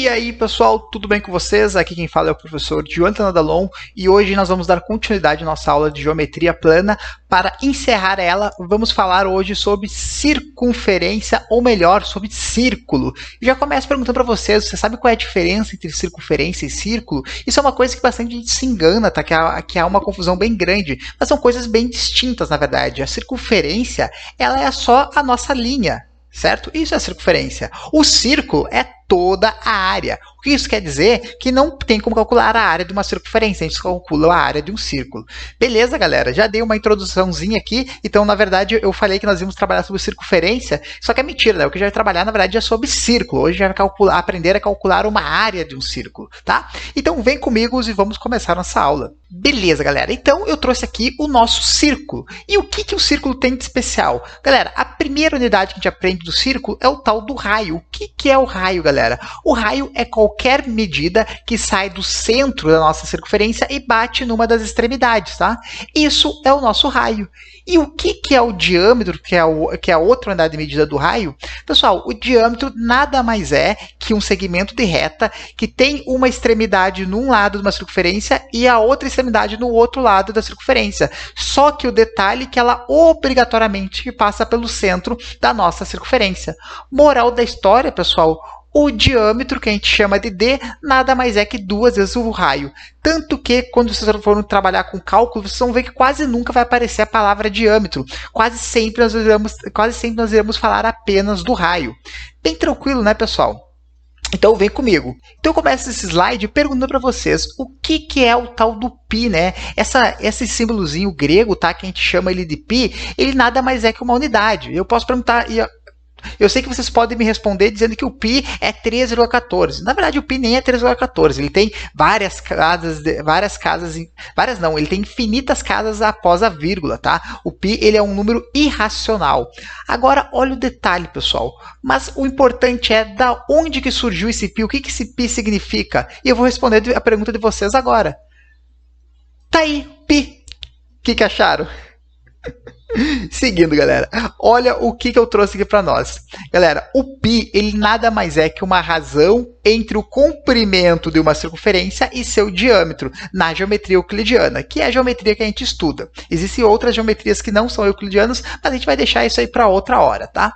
E aí pessoal, tudo bem com vocês? Aqui quem fala é o professor Jonathan Nadalon e hoje nós vamos dar continuidade à nossa aula de geometria plana. Para encerrar ela, vamos falar hoje sobre circunferência, ou melhor, sobre círculo. E já começo perguntando para vocês, você sabe qual é a diferença entre circunferência e círculo? Isso é uma coisa que bastante gente se engana, tá? Que há uma confusão bem grande, mas são coisas bem distintas na verdade. A circunferência, ela é só a nossa linha, certo? Isso é a circunferência. O círculo é toda a área. O que isso quer dizer? Que não tem como calcular a área de uma circunferência, a gente calcula a área de um círculo. Beleza, galera? Já dei uma introduçãozinha aqui, então, na verdade, eu falei que nós íamos trabalhar sobre circunferência, só que é mentira, né? O que a gente vai trabalhar, na verdade, é sobre círculo. Hoje a gente vai aprender a calcular uma área de um círculo, tá? Então, vem comigo e vamos começar nossa aula. Beleza, galera? Então, eu trouxe aqui o nosso círculo. E o que o círculo tem de especial? Galera, a primeira unidade que a gente aprende do círculo é o tal do raio. O que é o raio, galera? O raio é qualquer medida que sai do centro da nossa circunferência e bate numa das extremidades, tá? Isso é o nosso raio. E o que é o diâmetro, que é a outra unidade de medida do raio? Pessoal, o diâmetro nada mais é que um segmento de reta que tem uma extremidade num lado de uma circunferência e a outra extremidade no outro lado da circunferência. Só que o detalhe é que ela obrigatoriamente passa pelo centro da nossa circunferência. Moral da história, pessoal, o diâmetro, que a gente chama de D, nada mais é que 2 vezes o raio. Tanto que, quando vocês forem trabalhar com cálculo, vocês vão ver que quase nunca vai aparecer a palavra diâmetro. Quase sempre nós iremos falar apenas do raio. Bem tranquilo, né, pessoal? Então, vem comigo. Então, eu começo esse slide perguntando para vocês o que é o tal do π, né? Esse símbolozinho grego, tá? Que a gente chama ele de π, ele nada mais é que uma unidade. Eu posso perguntar... Eu sei que vocês podem me responder dizendo que o π é 3,14. Na verdade, o π nem é 3,14. Ele tem ele tem infinitas casas após a vírgula, tá? O π, ele é um número irracional. Agora, olha o detalhe, pessoal. Mas o importante é da onde que surgiu esse π, o que esse π significa? E eu vou responder a pergunta de vocês agora. Tá aí, π. O que acharam? Seguindo, galera, olha o que eu trouxe aqui para nós. Galera, o π, ele nada mais é que uma razão entre o comprimento de uma circunferência e seu diâmetro na geometria euclidiana, que é a geometria que a gente estuda. Existem outras geometrias que não são euclidianas, mas a gente vai deixar isso aí para outra hora, tá?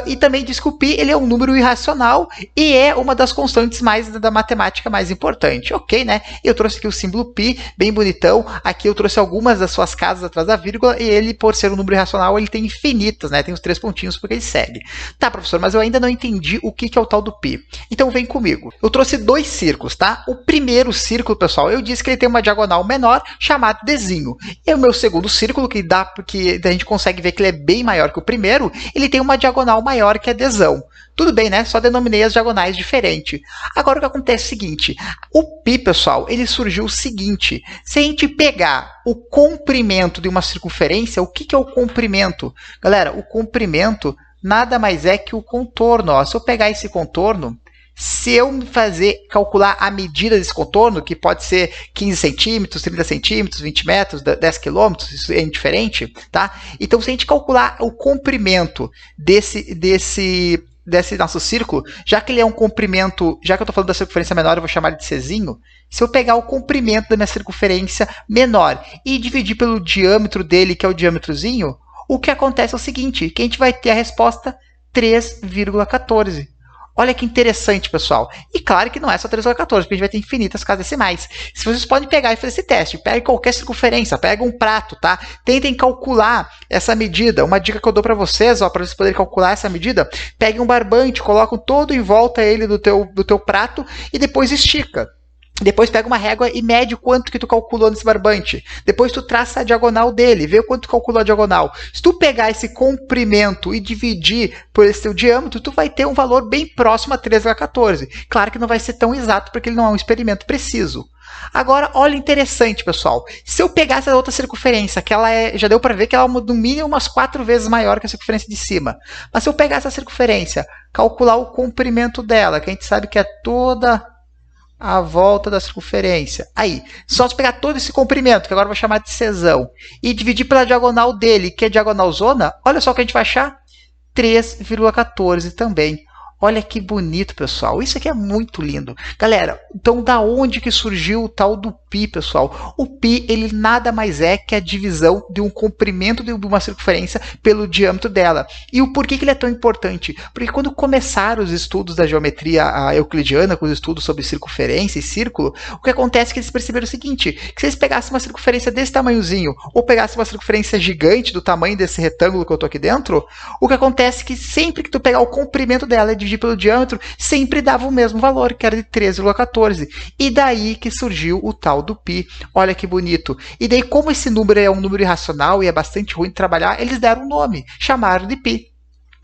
E também diz que o π, ele é um número irracional e é uma das constantes da matemática mais importante. Ok, né? Eu trouxe aqui o símbolo π, bem bonitão. Aqui eu trouxe algumas das suas casas atrás da vírgula e ele, por ser um número irracional, ele tem infinitas, né? Tem os 3 pontinhos porque ele segue. Tá, professor, mas eu ainda não entendi o que é o tal do π. Então, vem comigo. Eu trouxe 2 círculos, tá? O primeiro círculo, pessoal, eu disse que ele tem uma diagonal menor, chamado Dzinho. E o meu segundo círculo, que a gente consegue ver que ele é bem maior que o primeiro, ele tem uma diagonal maior, que é Dzão. Tudo bem, né? Só denominei as diagonais diferente. Agora, o que acontece é o seguinte. O π, pessoal, ele surgiu o seguinte. Se a gente pegar o comprimento de uma circunferência, o que é o comprimento? Galera, o comprimento nada mais é que o contorno. Ó. Se eu pegar esse contorno, se eu calcular a medida desse contorno, que pode ser 15 centímetros, 30 centímetros, 20 metros, 10 quilômetros, isso é indiferente, tá? Então, se a gente calcular o comprimento desse nosso círculo, já que ele é um comprimento, já que eu estou falando da circunferência menor, eu vou chamar ele de Czinho. Se eu pegar o comprimento da minha circunferência menor e dividir pelo diâmetro dele, que é o diâmetrozinho, o que acontece é o seguinte, que a gente vai ter a resposta 3,14. Olha que interessante, pessoal. E claro que não é só 3,14, porque a gente vai ter infinitas casas decimais. Se vocês podem pegar e fazer esse teste, pegue qualquer circunferência, pega um prato, tá? Tentem calcular essa medida. Uma dica que eu dou para vocês, ó, para vocês poderem calcular essa medida, pegue um barbante, colocam todo em volta ele do teu prato e depois estica. Depois pega uma régua e mede o quanto que tu calculou nesse barbante. Depois tu traça a diagonal dele, vê o quanto tu calculou a diagonal. Se tu pegar esse comprimento e dividir por esse teu diâmetro, tu vai ter um valor bem próximo a 3,14. Claro que não vai ser tão exato, porque ele não é um experimento preciso. Agora, olha interessante, pessoal. Se eu pegar essa outra circunferência, que ela já deu para ver que ela é no mínimo umas 4 vezes maior que a circunferência de cima. Mas se eu pegar essa circunferência, calcular o comprimento dela, que a gente sabe que é toda a volta da circunferência. Aí, só se pegar todo esse comprimento, que agora eu vou chamar de Czão, e dividir pela diagonal dele, que é diagonal zona, olha só o que a gente vai achar. 3,14 também. Olha que bonito, pessoal. Isso aqui é muito lindo. Galera, então da onde que surgiu o tal do π, pessoal? O π, ele nada mais é que a divisão de um comprimento de uma circunferência pelo diâmetro dela. E o porquê que ele é tão importante? Porque quando começaram os estudos da geometria euclidiana, com os estudos sobre circunferência e círculo, o que acontece é que eles perceberam o seguinte, que se eles pegassem uma circunferência desse tamanhozinho, ou pegassem uma circunferência gigante do tamanho desse retângulo que eu estou aqui dentro, o que acontece é que sempre que tu pegar o comprimento dela e dividir pelo diâmetro, sempre dava o mesmo valor, que era de 13,14. E daí que surgiu o tal do π. Olha que bonito. E daí, como esse número é um número irracional e é bastante ruim de trabalhar, eles deram um nome, chamaram de π.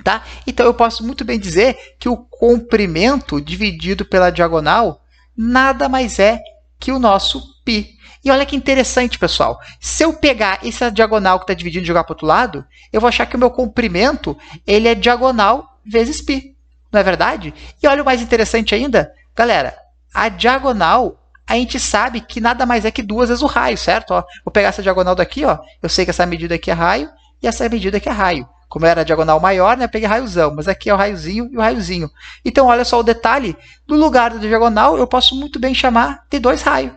Tá? Então, eu posso muito bem dizer que o comprimento dividido pela diagonal nada mais é que o nosso π. E olha que interessante, pessoal. Se eu pegar essa diagonal que está dividindo e jogar para o outro lado, eu vou achar que o meu comprimento ele é diagonal vezes π. Não é verdade? E olha o mais interessante ainda. Galera, a diagonal, a gente sabe que nada mais é que 2 vezes o raio, certo? Ó, vou pegar essa diagonal daqui, ó. Eu sei que essa medida aqui é raio e essa medida aqui é raio. Como era a diagonal maior, né, eu peguei raiozão, mas aqui é o raiozinho e o raiozinho. Então, olha só o detalhe. No lugar da diagonal, eu posso muito bem chamar de 2 raios.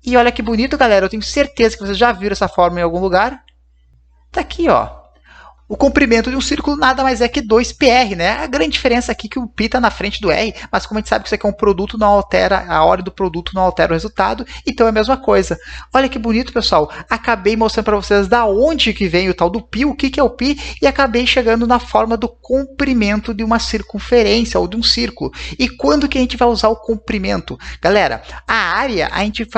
E olha que bonito, galera. Eu tenho certeza que vocês já viram essa fórmula em algum lugar. Tá aqui, ó. O comprimento de um círculo nada mais é que 2πr, né? A grande diferença aqui é que o π está na frente do r, mas como a gente sabe que isso aqui é um produto, não altera, a ordem do produto não altera o resultado, então é a mesma coisa. Olha que bonito, pessoal. Acabei mostrando para vocês da onde que vem o tal do π, o que é o π, e acabei chegando na forma do comprimento de uma circunferência ou de um círculo. E quando que a gente vai usar o comprimento? Galera, a área, a gente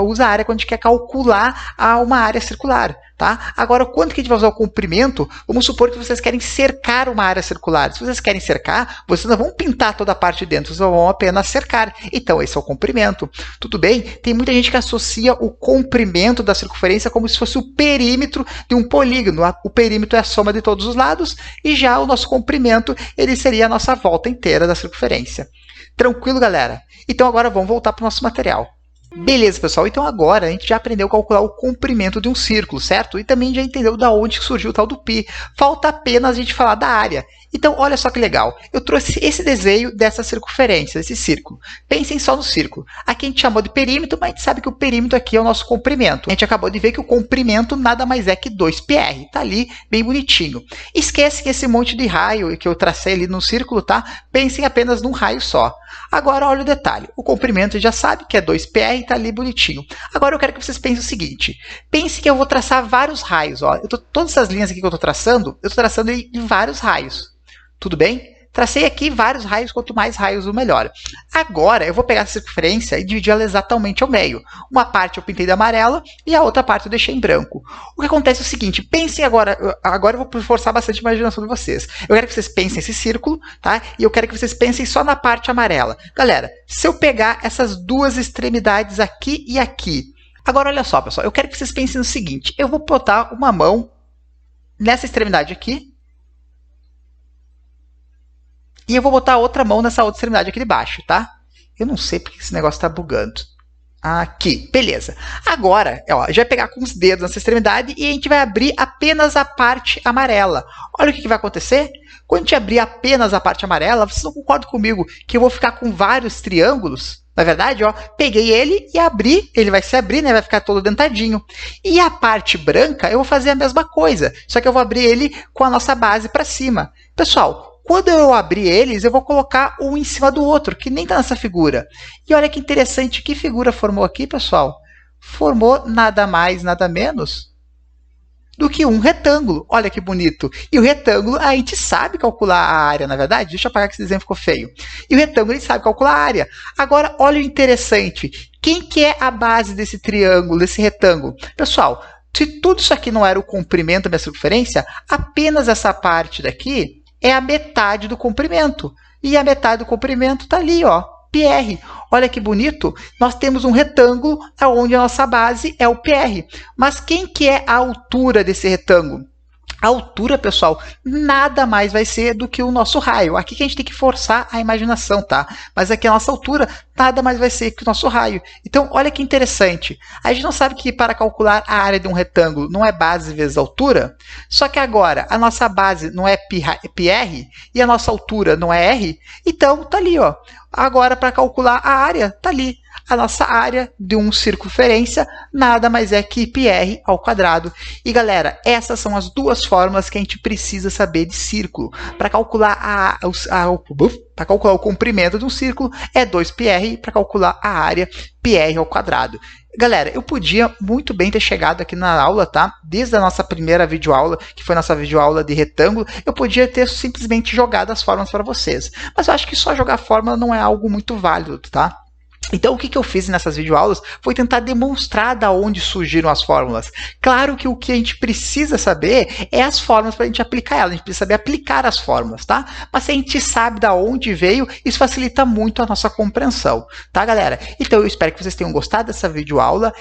usa a área quando a gente quer calcular uma área circular. Tá? Agora, quando que a gente vai usar o comprimento? Vamos supor que vocês querem cercar uma área circular. Se vocês querem cercar, vocês não vão pintar toda a parte de dentro, vocês vão apenas cercar. Então, esse é o comprimento. Tudo bem? Tem muita gente que associa o comprimento da circunferência como se fosse o perímetro de um polígono. O perímetro é a soma de todos os lados e já o nosso comprimento ele seria a nossa volta inteira da circunferência. Tranquilo, galera? Então, agora vamos voltar para o nosso material. Beleza, pessoal. Então agora a gente já aprendeu a calcular o comprimento de um círculo, certo? E também já entendeu da onde surgiu o tal do π. Falta apenas a gente falar da área. Então, olha só que legal. Eu trouxe esse desenho dessa circunferência, desse círculo. Pensem só no círculo. Aqui a gente chamou de perímetro, mas a gente sabe que o perímetro aqui é o nosso comprimento. A gente acabou de ver que o comprimento nada mais é que 2πr. Está ali, bem bonitinho. Esquecem esse monte de raio que eu tracei ali no círculo, tá? Pensem apenas num raio só. Agora, olha o detalhe. O comprimento a gente já sabe que é 2πr e está ali bonitinho. Agora, eu quero que vocês pensem o seguinte. Pense que eu vou traçar vários raios. Ó. Todas essas linhas aqui que eu estou traçando, eu estou traçando em vários raios. Tudo bem? Tracei aqui vários raios, quanto mais raios, o melhor. Agora, eu vou pegar essa circunferência e dividir ela exatamente ao meio. Uma parte eu pintei de amarelo e a outra parte eu deixei em branco. O que acontece é o seguinte, pensem agora eu vou forçar bastante a imaginação de vocês. Eu quero que vocês pensem esse círculo, tá? E eu quero que vocês pensem só na parte amarela. Galera, se eu pegar essas duas extremidades aqui e aqui, agora olha só, pessoal, eu quero que vocês pensem no seguinte, eu vou botar uma mão nessa extremidade aqui, e eu vou botar a outra mão nessa outra extremidade aqui de baixo, tá? Eu não sei porque esse negócio está bugando. Aqui, beleza. Agora, ó, a gente vai pegar com os dedos nessa extremidade e a gente vai abrir apenas a parte amarela. Olha o que vai acontecer. Quando a gente abrir apenas a parte amarela, vocês não concordam comigo que eu vou ficar com vários triângulos? Na verdade, ó, peguei ele e abri, ele vai se abrir, né? Vai ficar todo dentadinho. E a parte branca, eu vou fazer a mesma coisa, só que eu vou abrir ele com a nossa base para cima. Pessoal, quando eu abrir eles, eu vou colocar um em cima do outro, que nem está nessa figura. E olha que interessante, que figura formou aqui, pessoal? Formou nada mais, nada menos do que um retângulo. Olha que bonito. E o retângulo, a gente sabe calcular a área, na verdade? Deixa eu apagar que esse desenho ficou feio. E o retângulo, a gente sabe calcular a área. Agora, olha o interessante. Quem que é a base desse triângulo, desse retângulo? Pessoal, se tudo isso aqui não era o comprimento da circunferência, apenas essa parte daqui é a metade do comprimento. E a metade do comprimento está ali, ó, PR. Olha que bonito. Nós temos um retângulo onde a nossa base é o PR. Mas quem que é a altura desse retângulo? A altura, pessoal, nada mais vai ser do que o nosso raio. Aqui que a gente tem que forçar a imaginação, tá? Mas aqui a nossa altura nada mais vai ser que o nosso raio. Então, olha que interessante. A gente não sabe que para calcular a área de um retângulo não é base vezes altura? Só que agora a nossa base não é πr e a nossa altura não é r? Então, tá ali, ó. Agora, para calcular a área, tá ali. A nossa área de um circunferência nada mais é que πr ao quadrado. E galera, essas são as duas fórmulas que a gente precisa saber de círculo. Para calcular para calcular o comprimento de um círculo é 2πr, para calcular a área, πr ao quadrado. Galera, eu podia muito bem ter chegado aqui na aula, tá? Desde a nossa primeira videoaula, que foi nossa videoaula de retângulo, eu podia ter simplesmente jogado as fórmulas para vocês. Mas eu acho que só jogar fórmula não é algo muito válido, tá? Então, o que eu fiz nessas videoaulas foi tentar demonstrar da onde surgiram as fórmulas. Claro que o que a gente precisa saber é as fórmulas para a gente aplicar elas. A gente precisa saber aplicar as fórmulas, tá? Mas se a gente sabe da onde veio, isso facilita muito a nossa compreensão, tá, galera? Então, eu espero que vocês tenham gostado dessa videoaula.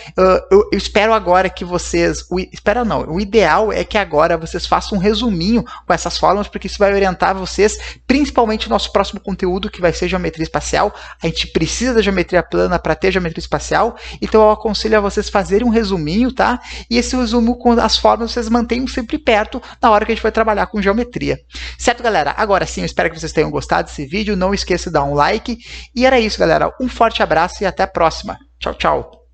Eu espero agora que vocês... Espero não. O ideal é que agora vocês façam um resuminho com essas fórmulas, porque isso vai orientar vocês, principalmente no nosso próximo conteúdo, que vai ser geometria espacial. A gente precisa da geometria plana para ter geometria espacial, então eu aconselho a vocês fazerem um resuminho, tá? E esse resumo com as fórmulas vocês mantenham sempre perto na hora que a gente vai trabalhar com geometria. Certo, galera? Agora sim, eu espero que vocês tenham gostado desse vídeo, não esqueça de dar um like, e era isso, galera. Um forte abraço e até a próxima. Tchau, tchau!